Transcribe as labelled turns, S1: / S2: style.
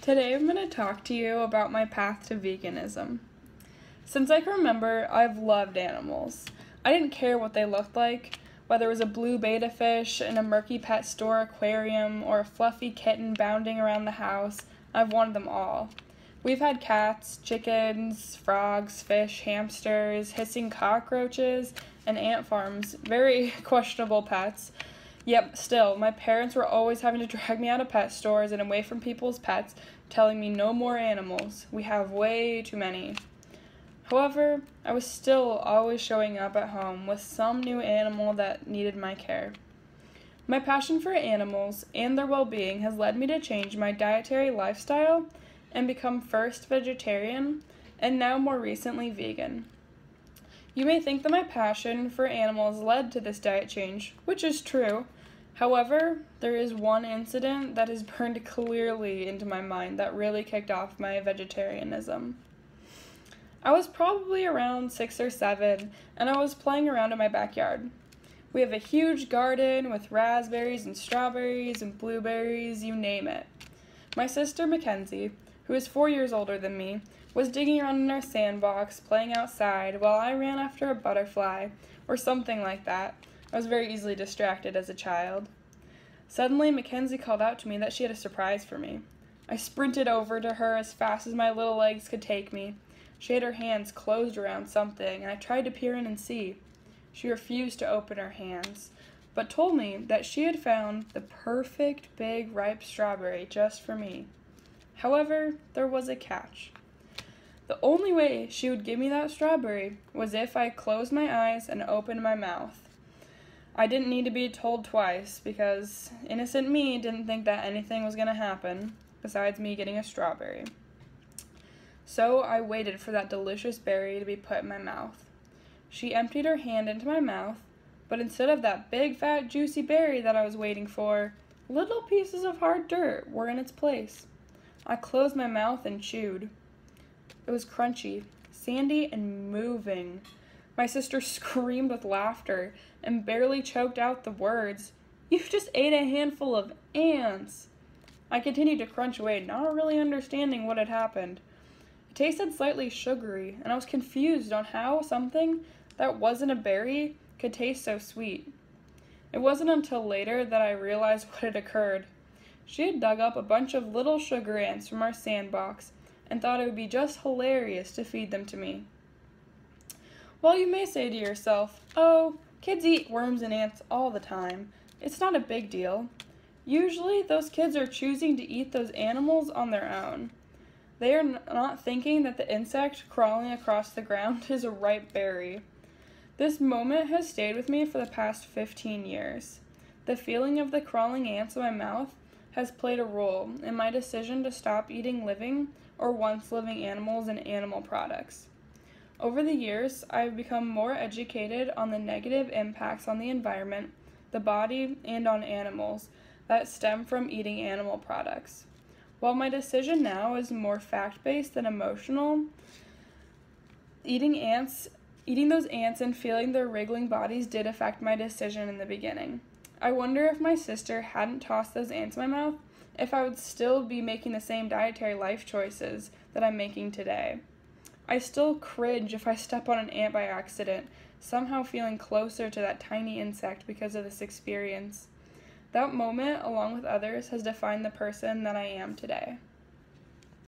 S1: Today I'm going to talk to you about my path to veganism. Since I can remember, I've loved animals. I didn't care what they looked like, whether it was a blue betta fish in a Murky Pet Store aquarium or a fluffy kitten bounding around the house. I've wanted them all. We've had cats, chickens, frogs, fish, hamsters, hissing cockroaches, and ant farms. Very questionable pets. Yep, still, my parents were always having to drag me out of pet stores and away from people's pets, telling me no more animals. We have way too many. However, I was still always showing up at home with some new animal that needed my care. My passion for animals and their well-being has led me to change my dietary lifestyle and become first vegetarian and now more recently vegan. You may think that my passion for animals led to this diet change, which is true. However, there is one incident that is burned clearly into my mind that really kicked off my vegetarianism. I was probably around 6 or 7, and I was playing around in my backyard. We have a huge garden with raspberries and strawberries and blueberries, you name it. My sister Mackenzie, who is 4 years older than me, was digging around in our sandbox, playing outside, while I ran after a butterfly, or something like that. I was very easily distracted as a child. Suddenly, Mackenzie called out to me that she had a surprise for me. I sprinted over to her as fast as my little legs could take me. She had her hands closed around something, and I tried to peer in and see. She refused to open her hands, but told me that she had found the perfect big ripe strawberry just for me. However, there was a catch. The only way she would give me that strawberry was if I closed my eyes and opened my mouth. I didn't need to be told twice because innocent me didn't think that anything was going to happen besides me getting a strawberry. So I waited for that delicious berry to be put in my mouth. She emptied her hand into my mouth, but instead of that big fat juicy berry that I was waiting for, little pieces of hard dirt were in its place. I closed my mouth and chewed. It was crunchy, sandy, and moving. My sister screamed with laughter and barely choked out the words, "You just ate a handful of ants." I continued to crunch away, not really understanding what had happened. It tasted slightly sugary, and I was confused on how something that wasn't a berry could taste so sweet. It wasn't until later that I realized what had occurred. She had dug up a bunch of little sugar ants from our sandbox and thought it would be just hilarious to feed them to me. While you may say to yourself, "Oh, kids eat worms and ants all the time. It's not a big deal." Usually, those kids are choosing to eat those animals on their own. They are not thinking that the insect crawling across the ground is a ripe berry. This moment has stayed with me for the past 15 years. The feeling of the crawling ants in my mouth has played a role in my decision to stop eating living or once living animals and animal products. Over the years, I've become more educated on the negative impacts on the environment, the body, and on animals that stem from eating animal products. While my decision now is more fact-based than emotional, eating those ants and feeling their wriggling bodies did affect my decision in the beginning. I wonder if my sister hadn't tossed those ants in my mouth, if I would still be making the same dietary life choices that I'm making today. I still cringe if I step on an ant by accident, somehow feeling closer to that tiny insect because of this experience. That moment, along with others, has defined the person that I am today.